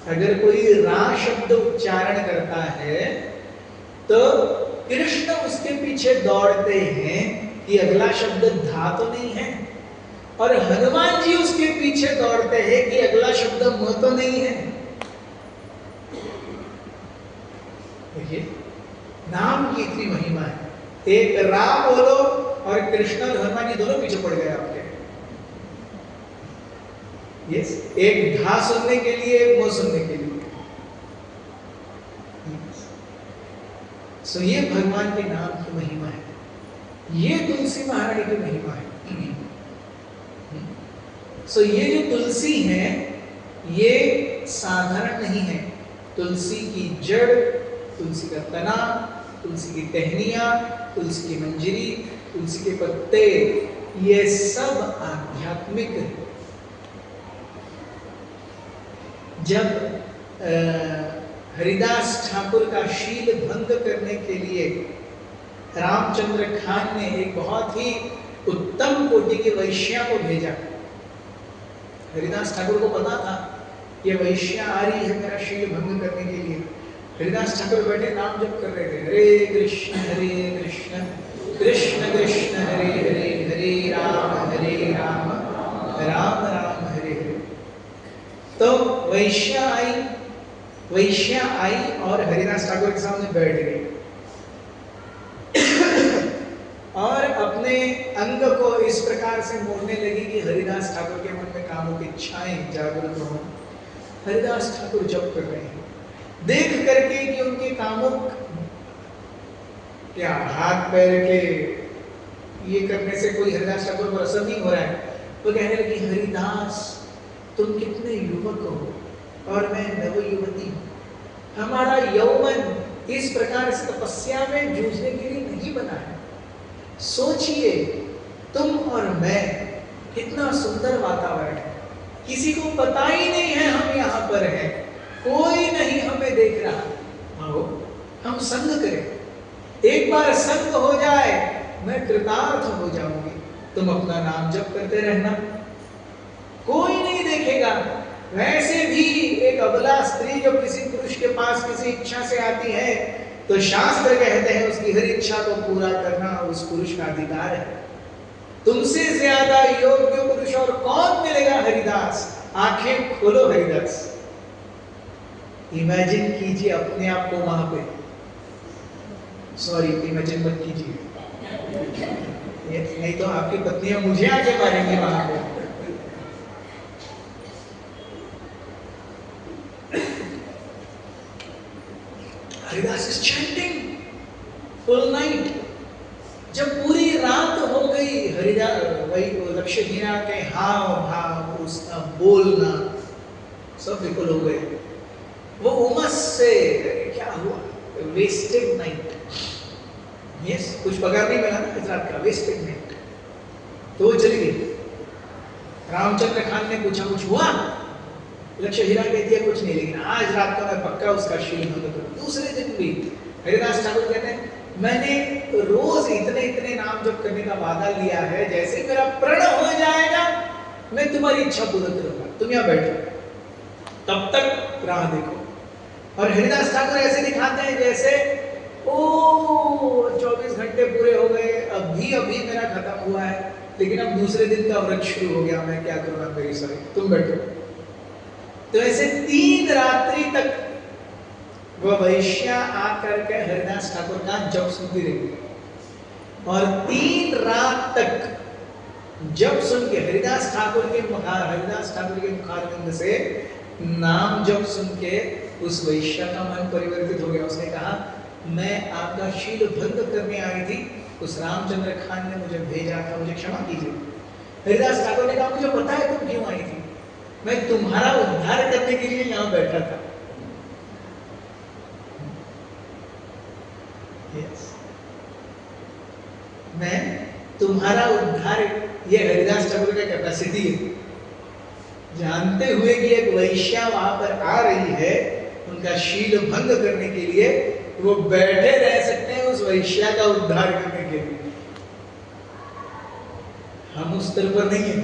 अगर कोई रा शब्द उच्चारण करता है तो कृष्ण उसके पीछे दौड़ते हैं कि अगला शब्द धा तो नहीं है, और हनुमान जी उसके पीछे दौड़ते हैं कि अगला शब्द म तो नहीं है। देखिए नाम की इतनी महिमा है, एक राम बोलो और कृष्ण और हनुमान जी दोनों पीछे पड़ गए आपके। यस, एक धा सुनने के लिए, एक म सुनने के लिए। सो ये भगवान के नाम की महिमा है, ये तुलसी महारानी की महिमा है। सो ये जो तुलसी है, ये साधारण नहीं है। तुलसी की जड़, तुलसी का तना, तुलसी की टहनियाँ, तुलसी की मंजरी, तुलसी के पत्ते, ये सब आध्यात्मिक है। जब हरिदास ठाकुर का शील भंग करने के लिए रामचंद्र खान ने एक बहुत ही उत्तम कोटि की वैश्या को भेजा। हरिदास ठाकुर को पता था ये वैश्या आ रही है मेरा शील भंग करने के लिए। हरिदास ठाकुर बैठे नाम जप कर रहे थे, हरे कृष्ण कृष्ण कृष्ण हरे हरे, हरे राम राम राम हरे हरे। तो वैश्या आई और हरिदास ठाकुर के सामने बैठ गई और अपने अंग को इस प्रकार से मोड़ने लगी कि हरिदास ठाकुर के मन में कामों की इच्छाएं जागृत हो। हरिदास ठाकुर जप कर रहे हैं, देख करके कि उनके कामों क्या हाथ पैर के ये करने से कोई हरिदास ठाकुर पर असर नहीं हो रहा है, तो कहने लगी हरिदास तुम कितने युवक हो और मैं नवयुवती हूँ, हमारा यौवन इस प्रकार से तपस्या में जूझने के लिए नहीं बना है। सोचिए तुम और मैं, कितना सुंदर वातावरण है, किसी को पता ही नहीं है हम यहाँ पर हैं, कोई नहीं हमें देख रहा। आओ हम संग करें, एक बार संग हो जाए मैं कृतार्थ हो जाऊंगी। तुम अपना नाम जप करते रहना, कोई नहीं देखेगा। वैसे भी एक अबला स्त्री जो किसी पुरुष के पास किसी इच्छा से आती है तो शास्त्र कहते हैं उसकी हर इच्छा को पूरा करना उस पुरुष का अधिकार है। तुमसे ज्यादा योग्य पुरुष और कौन मिलेगा हरिदास? आंखें खोलो हरिदास, इमेजिन कीजिए अपने आप को वहां पे, सॉरी इमेजिन मत कीजिए, नहीं तो आपकी पत्नियां मुझे आके मारेंगी वहां पे। Haridas is chanting full night। जब पूरी रात हो गई, हरिदास वही लक्ष्मीना के हाव भाव, उसका बोलना सब विफल हो गए। वो उमस से क्या हुआ, वेस्टेड नाइट। यस, कुछ पगार नहीं मिला ना इस रात का, वेस्टेड नाइट। तो वो चली गई। रामचंद्र खान ने पूछा कुछ हुआ? लक्षहीरा कहती है कुछ नहीं, लेकिन आज रात को मैं पक्का उसका शील भंग करूं। दूसरे दिन भी हरिदास ठाकुर कहते हैं मैंने रोज इतने इतने नाम जप करने का वादा लिया है, जैसे मेरा प्रण हो जाएगा मैं तुम्हारी इच्छा पूर्ण करूंगा, तुम यहाँ बैठो, तब तक राह देखो। और हरिदास ठाकुर ऐसे दिखाते हैं जैसे ओ 24 घंटे पूरे हो गए, अभी अभी मेरा खत्म हुआ है, लेकिन अब दूसरे दिन का व्रत शुरू हो गया, मैं क्या करूँगा, मेरी सॉरी, तुम बैठो। तो ऐसे 3 रात्रि तक वह वैश्या आकर के हरिदास ठाकुर का जप सुनती रही, और 3 रात तक जब सुन के हरिदास ठाकुर के मुखारविंद से नाम जब सुन के उस वैश्या का मन परिवर्तित हो गया। उसने कहा मैं आपका शील भंग करने आई थी, उस रामचंद्र खान ने मुझे भेजा था, मुझे क्षमा कीजिए। हरिदास ठाकुर ने कहा मुझे पता है तुम क्यों आई थी, मैं तुम्हारा उद्धार करने के लिए यहाँ बैठा था। yes. मैं तुम्हारा उद्धार, ये हरिदास ठाकुर का कैपेसिटी है, जानते हुए कि एक वैश्या वहां पर आ रही है उनका शील भंग करने के लिए, वो बैठे रह सकते हैं उस वैश्या का उद्धार करने के लिए। हम उस स्तर पर नहीं है।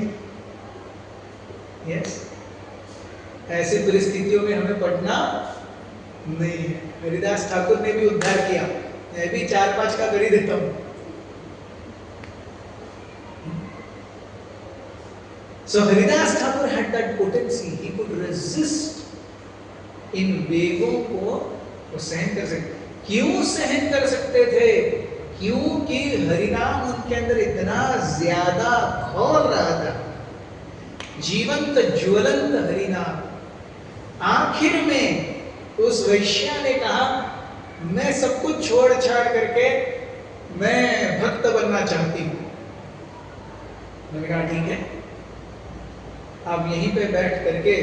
यस, ऐसी परिस्थितियों में हमें पढ़ना नहीं है। हरिदास ठाकुर ने भी उद्धार किया, मैं भी 4-5 का कर ही देता हूं। So Haridas Thakur had that potency, he could resist इन वेगों को वो सहन कर सकते। क्यों सहन कर सकते थे? क्योंकि हरिनाम उनके अंदर इतना ज्यादा खोल रहा था, जीवंत ज्वलंत हरिनाम। आखिर में उस वैश्या ने कहा मैं सब कुछ छोड़ छाड़ करके मैं भक्त बनना चाहती हूं। मैंने कहा ठीक है, आप यहीं पे बैठ करके,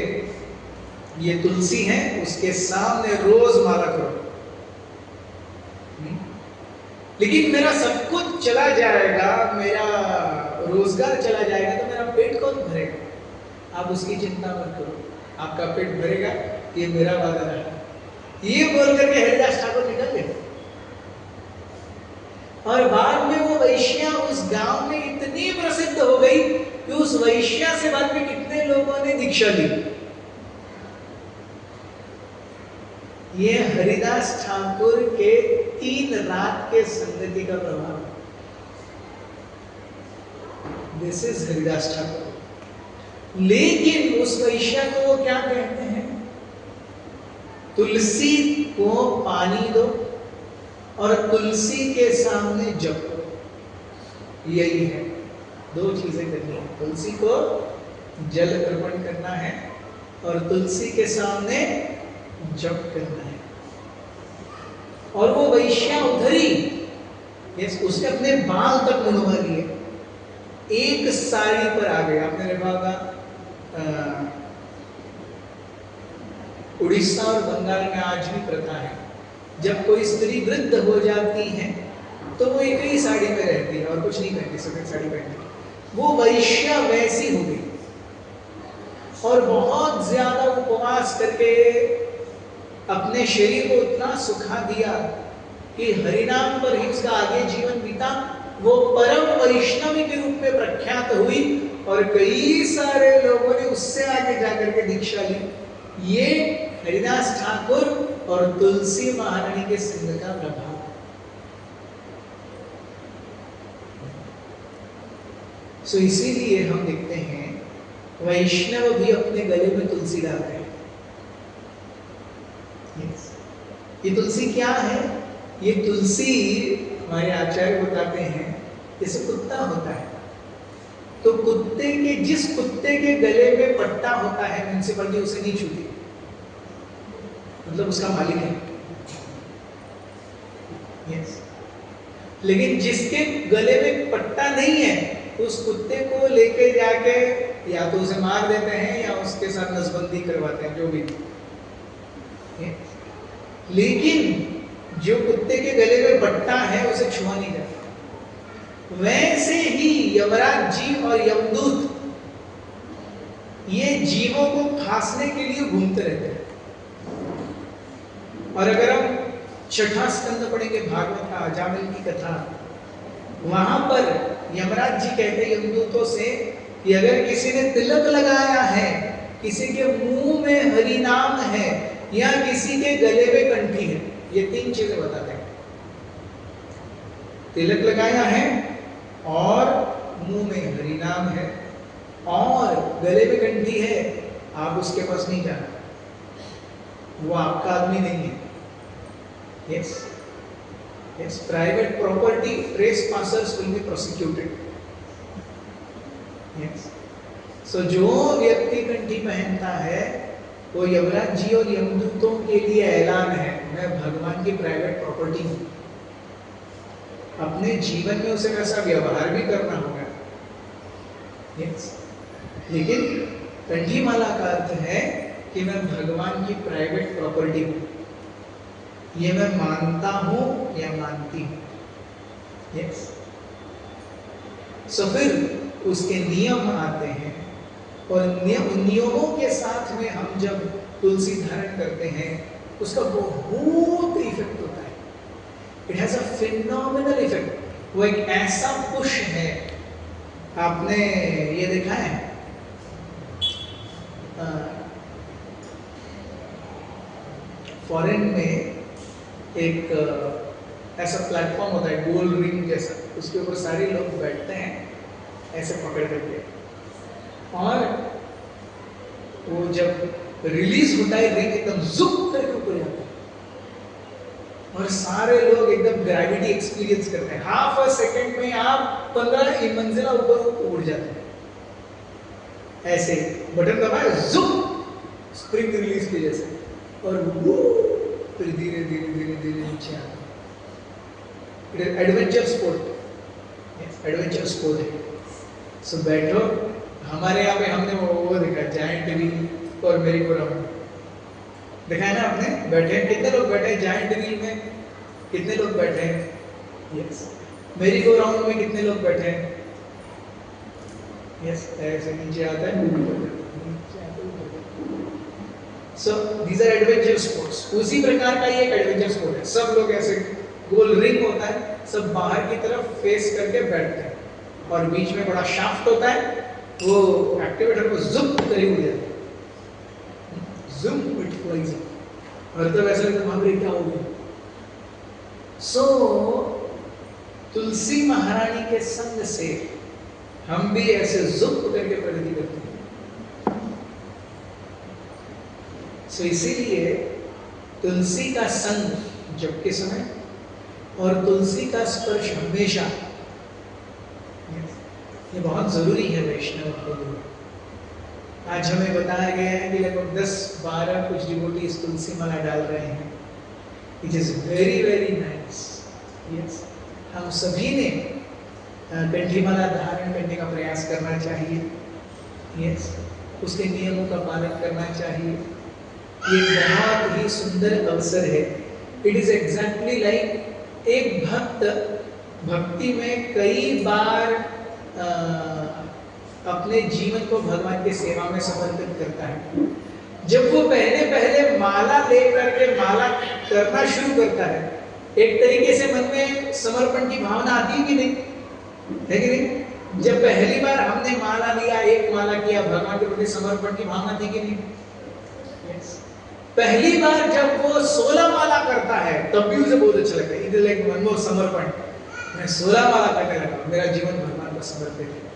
ये तुलसी है उसके सामने रोज माला करो, लेकिन मेरा सब कुछ चला जाएगा, मेरा रोजगार चला जाएगा, तो मेरा पेट कौन भरेगा? आप उसकी चिंता मत करो, आपका पेट भरेगा, ये मेरा वादा रहा। ये बोल करके हरिदास ठाकुर निकल गए। और बाद में वो वैश्या उस गांव में इतनी प्रसिद्ध हो गई कि उस वैश्या से बाद में कितने लोगों ने दीक्षा ली। ये हरिदास ठाकुर के 3 रात के संगति का प्रभाव। This is Haridas Thakur. लेकिन उस वैश्या को वो क्या कहते हैं? तुलसी को पानी दो और तुलसी के सामने जप करो, यही है। 2 चीजें करनी है, तुलसी को जल अर्पण करना है और तुलसी के सामने जप करना है। और वो वैश्या उधर ही, उसने अपने बाल तक मुंडवा लिए, एक साड़ी पर आ गए। आपने देखा होगा उड़ीसा और बंगाल में आज भी प्रथा है, जब कोई स्त्री वृद्ध हो जाती है तो वो एक ही साड़ी में रहती है और कुछ नहीं पहनती, सफेद साड़ी पहनती। वो वैश्या वैसी हो गई और बहुत ज्यादा उपवास करके अपने शरीर को उतना सुखा दिया कि हरिनाम पर ही उसका आगे जीवन बीता। वो परम वैष्णवी के रूप में प्रख्यात हुई और कई सारे लोगों ने उससे आगे जाकर के दीक्षा ली। ये हरिदास ठाकुर और तुलसी महारानी के संग का प्रभाव। सो इसीलिए हम देखते हैं वैष्णव भी अपने गले में तुलसी डालते हैं। ये तुलसी क्या है? ये तुलसी हमारे आचार्य बताते हैं जैसे कुत्ता होता है, तो कुत्ते के, जिस कुत्ते के गले में पट्टा होता है म्युनिसिपलिटी उसे नहीं छूती, मतलब उसका मालिक है। यस। लेकिन जिसके गले में पट्टा नहीं है उस कुत्ते को लेके जाके या तो उसे मार देते हैं या उसके साथ नसबंदी करवाते हैं, जो भी। लेकिन जो कुत्ते के गले में पट्टा है उसे छुआ नहीं जाता। वैसे ही यमराज जी और यमदूत ये जीवों को फांसने के लिए घूमते रहते हैं। और अगर हम छठा स्कंद पढ़ेंगे भागवत का, अजामिल की कथा, वहां पर यमराज जी कहते हैं यमदूतों से कि अगर किसी ने तिलक लगाया है, किसी के मुंह में हरि नाम है, या किसी के गले में कंठी है, ये तीन चीजें बताते हैं। तिलक लगाया है और मुंह में हरि नाम है और गले में कंठी है, आप उसके पास नहीं जाना, वो आपका आदमी नहीं है। Yes, yes, private property trespassers will be prosecuted. Yes, so जो व्यक्ति कंठी पहनता है वो यमराज जी और यमदूतों के लिए ऐलान है, मैं भगवान की प्राइवेट प्रॉपर्टी हूँ। अपने जीवन में उसे वैसा व्यवहार भी करना होगा। Yes, लेकिन कंठी माला का अर्थ है कि मैं भगवान की प्राइवेट प्रॉपर्टी हूँ, ये मैं मानता हूं या मानती हूं। यस, सो फिर उसके नियम आते हैं और नियमों के साथ में हम जब तुलसी धारण करते हैं उसका बहुत इफेक्ट होता है। It has a phenomenal effect. वो एक ऐसा पुश है, आपने ये देखा है फॉरेन में एक ऐसा प्लेटफॉर्म होता है गोल रिंग जैसा, उसके ऊपर सारे लोग बैठते हैं ऐसे पकड़ करके, और वो जब रिलीज होता है रिंग एकदम जुक करके ऊपर जाता है और सारे लोग एकदम ग्रेविटी एक्सपीरियंस करते हैं। हाफ अ सेकेंड में आप 15 मंजिला ऊपर उड़ जाते हैं। ऐसे बटन दबाए जुक, स्प्रिंग रिलीज के जैसे, और वो फिर धीरे धीरे धीरे धीरे नीचे आता है। एडवेंचर स्पोर्ट, एडवेंचर स्पोर्ट है। सो बैठो, हमारे यहाँ पे हमने वो देखा जायंट व्हील और मेरी को राउंड देखा है ना आपने। बैठे हैं, कितने लोग बैठे हैं जायंट व्हील में, कितने लोग बैठे हैं? यस, मेरी को राउंड में कितने लोग बैठे हैं? यस, ऐसे नीचे आता है, So these are adventure sports. उसी प्रकार का ये एक एडवेंचर स्पोर्ट है। सब लोग ऐसे गोल रिंग होता है, सब बाहर की तरफ फेस करके बैठते हैं और बीच में बड़ा शाफ्ट होता है, वो एक्टिवेटर को जुम करे उड़ जाता है, जुम इट फ्लाइज। और तो वैसे तो वहां पर क्या हो गया। सो तुलसी महारानी के संग से हम भी ऐसे जुम करके प्रगति करते हैं। सो इसीलिए तुलसी का संग जप के समय और तुलसी का स्पर्श हमेशा, ये बहुत जरूरी है वैष्णव के लिए। आज हमें बताया गया है कि लगभग 10-12 कुछ डिवोटीज तुलसी माला डाल रहे हैं, it is very very nice. Yes, हम सभी ने कंठी माला धारण करने का प्रयास करना चाहिए। यस, उसके नियमों का पालन करना चाहिए। ये बहुत ही सुंदर अवसर है। इट इज एग्जैक्टली लाइक एक भक्त भक्ति में कई बार अपने जीवन को भगवान की सेवा में समर्पित करता है। जब वो पहले माला लेकर के माला करना शुरू करता है, एक तरीके से मन में समर्पण की भावना आती है कि नहीं, है कि नहीं? जब पहली बार हमने माला लिया, एक माला किया, भगवान के प्रति समर्पण की भावना थी कि नहीं? yes. पहली बार जब वो 16 माला करता है तब भी उसे बहुत अच्छा लगता है। इधर लाइक वन मोर समर्पण, मैं 16 माला करने लगा, मेरा जीवन भगवान को समर्पित है।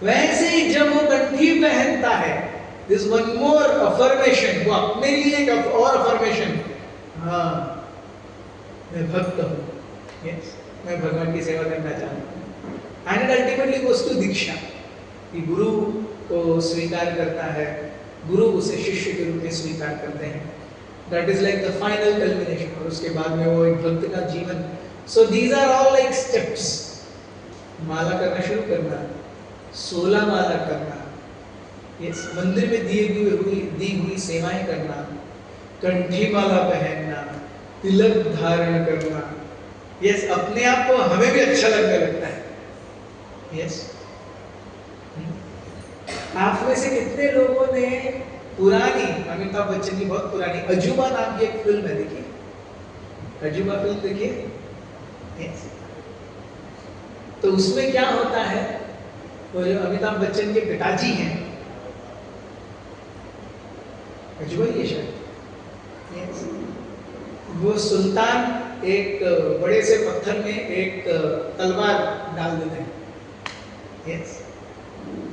वैसे ही जब वो कंठी पहनता है, दिस वन मोर अफर्मेशन, वो अपने लिए एक और अफर्मेशन, हाँ मैं भक्त हूँ, यस, मैं भगवान की सेवा करना चाहता हूँ। एंड अल्टीमेटली गोस टू दीक्षा, कि गुरु को स्वीकार करता है, गुरु उसे शिष्य के रूप में स्वीकार करते हैं। That is like the final culmination, और उसके बाद में वो एक भक्त का जीवन। So these are all like steps. माला करना शुरू करना, 16 माला करना, यस, मंदिर में दी हुई सेवाएं करना, कंठी माला पहनना, तिलक धारण करना, यस, अपने आप को हमें भी अच्छा लगने लगता है। यस, आप में से कितने लोगों ने पुरानी अमिताभ बच्चन की बहुत पुरानी अजूबा नाम की एक फिल्म है, देखिए अजूबा फिल्म देखिए। yes. तो उसमें क्या होता है, वो जो अमिताभ बच्चन के पिताजी हैं, अजूबा ही है शायद। yes. वो सुल्तान एक बड़े से पत्थर में एक तलवार डाल देते हैं। yes.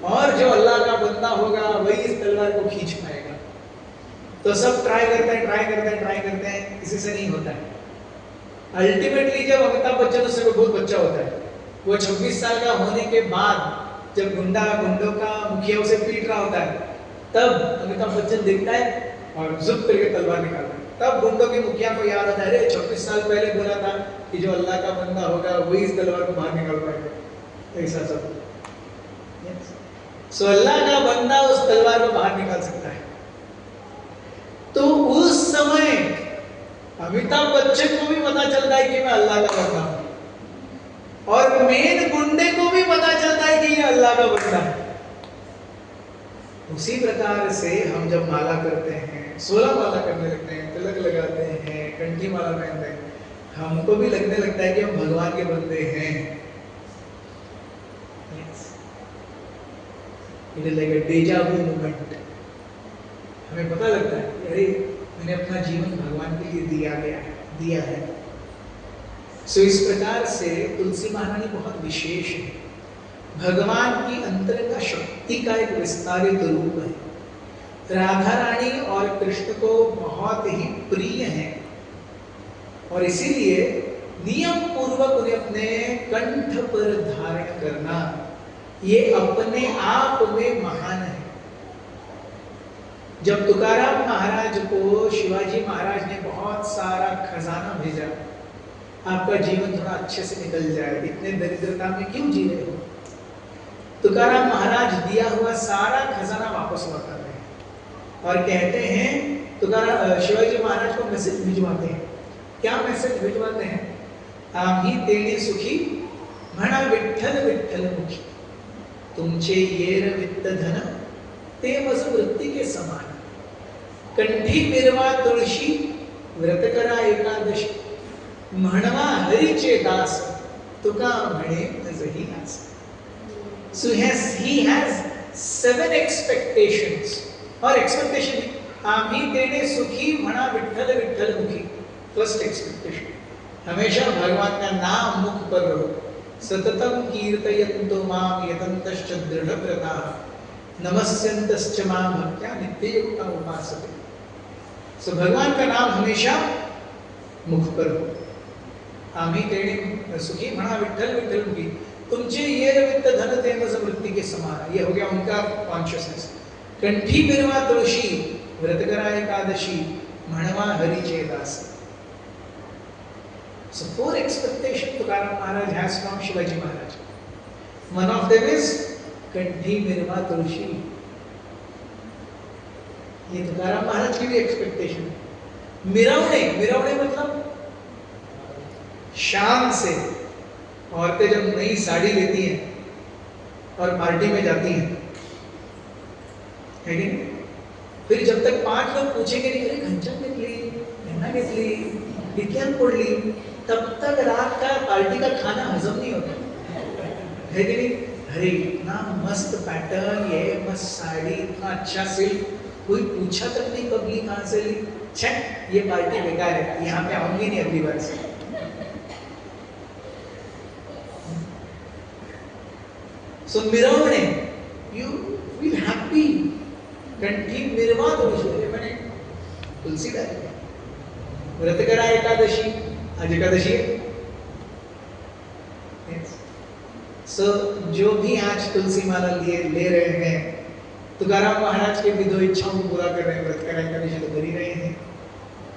और जो अल्लाह का बंदा होगा वही इस तलवार को खींच पाएगा। तो सब ट्राई करते हैं, किसी से नहीं होता है। अल्टीमेटली जब अमिताभ बच्चन, उससे बहुत बच्चा होता है, वो 26 साल का होने के बाद जब गुंडों का मुखिया उसे पीट रहा होता है, तब अमिताभ बच्चन देखता है और जुप करके तलवार निकालता है। तब गुंडों के मुखिया को याद आता है, अरे 26 साल पहले बोला था कि जो अल्लाह का बंदा होगा वही इस तलवार को बाहर निकाल पाएगा। ऐसा सब सो अल्लाह का बंदा उस तलवार को बाहर निकाल सकता है। तो उस समय अमिताभ बच्चन को भी पता चलता है कि मैं अल्लाह का बंदा हूं, और मेन गुंडे को भी पता चलता है कि ये अल्लाह का बंदा है। उसी प्रकार से हम जब माला करते हैं, 16 माला करने लगते हैं, तिलक लगाते हैं, कंठी माला पहनते हैं, हमको भी लगने लगता है कि हम भगवान के बंदे हैं। It is like a deja vu moment. हमें पता लगता है कि अरे मैंने अपना जीवन भगवान के लिए दिया है। सो इस प्रकार से तुलसी महारानी बहुत विशेष है, भगवान की अंतरंग शक्ति का एक विस्तारित रूप है। राधा रानी और कृष्ण को बहुत ही प्रिय है, और इसीलिए नियम पूर्वक उन्हें अपने कंठ पर धारण करना ये अपने आप में महान है। जब तुकाराम महाराज को शिवाजी महाराज ने बहुत सारा खजाना भेजा, आपका जीवन थोड़ा अच्छे से निकल जाए, इतने दरिद्रता में क्यों जी रहे हो, तुकाराम महाराज दिया हुआ सारा खजाना वापस लौटा रहे हैं और कहते हैं, शिवाजी महाराज को मैसेज भिजवाते हैं। क्या मैसेज भिजवाते हैं? आम्ही तेणे सुखी म्हणा विठ्ठल विठ्ठल मुखी, तुमचे येर वित्त धन ते मज वृत्ती के समान, कंठी मिरवा तुळशी व्रत करा एकादशी, म्हणवा हरीचे दास तुका म्हणे नजही आस. So he has 7 expectations or expectation. आम्ही तेने सुखी म्हणा विठ्ठल विठ्ठल मुखी. फर्स्ट एक्सपेक्टेशन, हमेशा भगवान का नाम मुख पर रहो. सततम कीर्तयन्तो माम यतन्तश्च दृढव्रताः नमस्यन्तश्च मां भक्त्या नित्ययुक्ता उपासते. सो भगवान का नाम हमेशा मुख पर हो. आम्ही तेने सुखी म्हणा विठ्ठल विठ्ठल मुखी, तुमचे ये वित्त धन ते मज वृत्ति के समान. ये हो गया उनका कॉन्शियसनेस. कंठी बिरवा तुळशी व्रत करा एकादशी, म्हणवा हरीचे दास. So 4 expectation Tukaram Maharaj has from Shivaji Maharaj. One of them is कंठी बिरवा तुळशी. ये तुकाराम महाराज की भी एक्सपेक्टेशन है. मिरवणे मतलब शान से औरतें जब नई साड़ी लेती हैं और पार्टी में जाती हैं, है कि नहीं, फिर जब तक 5 लोग पूछेंगे नहीं, अरे घंटा घेतली, गहना घेतली, विज्ञान पढ़ली, तब तक रात का पार्टी का खाना हजम नहीं होता, है कि नहीं. अरे इतना मस्त पैटर्न, ये मस्त साड़ी, इतना अच्छा सिल्क, कोई पूछा तक नहीं कब ली, कहाँ से ली, छट ये पार्टी बेकार है, यहाँ पे आऊंगी नहीं अगली बार से. So मिरवणे, you feel happy. कंठी बिरवा तुळशी, मैंने तुलसी डाली. व्रत करा एकादशी, आज एकादशी है. So जो भी आज तुलसी माला ले रहे हैं, तुकाराम महाराज के विधो इच्छाओं को पूरा कर रहे हैं. व्रत करा एकादशी तो कर ही रहे हैं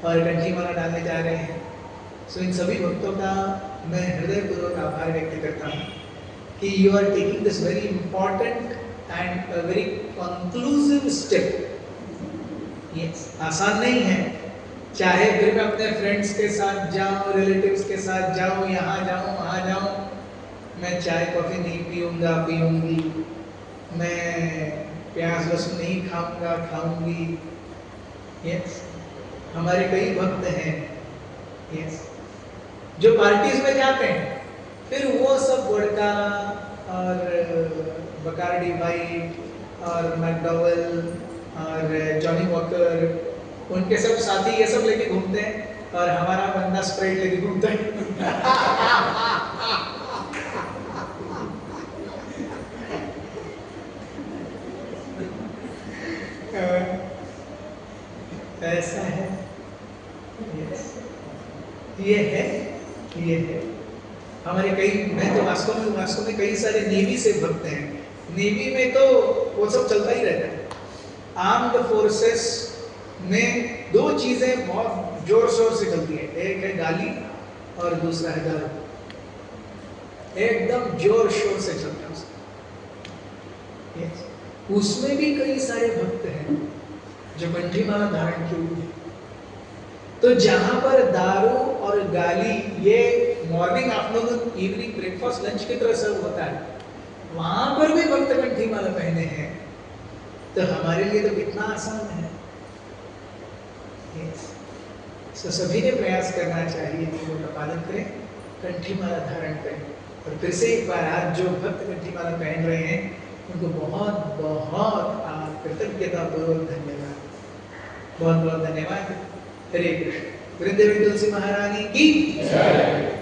और कंठी माला डालने जा रहे हैं. So इन सभी भक्तों का मैं हृदयपूर्वक आभार व्यक्त करता हूँ कि you are taking this very important and a very conclusive step. Yes, आसान नहीं है. चाहे फिर मैं अपने फ्रेंड्स के साथ जाऊं, रिलेटिव्स के साथ जाऊं, यहाँ जाऊं, वहाँ जाऊं, मैं चाय कॉफी नहीं पीऊंगा, पीऊंगी, मैं प्याज लहसुन नहीं खाऊंगा खाऊंगी। यस, हमारे कई भक्त हैं यस जो पार्टीज में जाते हैं, फिर वो सब वोडका और बकार्डी वाइट और मैकडॉवेल और जॉनी वॉकर, उनके सब साथी ये सब लेके घूमते हैं और हमारा बंदा स्प्राइट लेके घूमता है। ऐसा है yes. ये है हमारे कई, मैं तो वास्तव में कई सारे नेवी से भक्त हैं। नेवी में तो वो सब चलता ही रहता है। आर्म्ड फोर्सेस में दो चीजें बहुत जोर शोर से चलती है, एक है गाली और दूसरा है दारू। एकदम जोर शोर से चलता है yes. उसमें भी कई सारे भक्त हैं जो कंठीमाला धारण किए हुए हैं। तो जहां पर दारू और गाली ये morning afternoon evening breakfast lunch की तरह सर्व होता है, वहां पर भी भक्त कंठीमाला पहने हैं, तो हमारे लिए तो कितना आसान है। तो सभी ने प्रयास करना चाहिए, नियमों का पालन करें, कंठीमाला धारण करें। और फिर से एक बार आज जो भक्त कंठीमाला पहन रहे हैं उनको बहुत बहुत कृतज्ञता पूर्वक धन्यवाद, बहुत बहुत धन्यवाद। हरे कृष्ण। वृंदावन तुलसी महारानी की जय।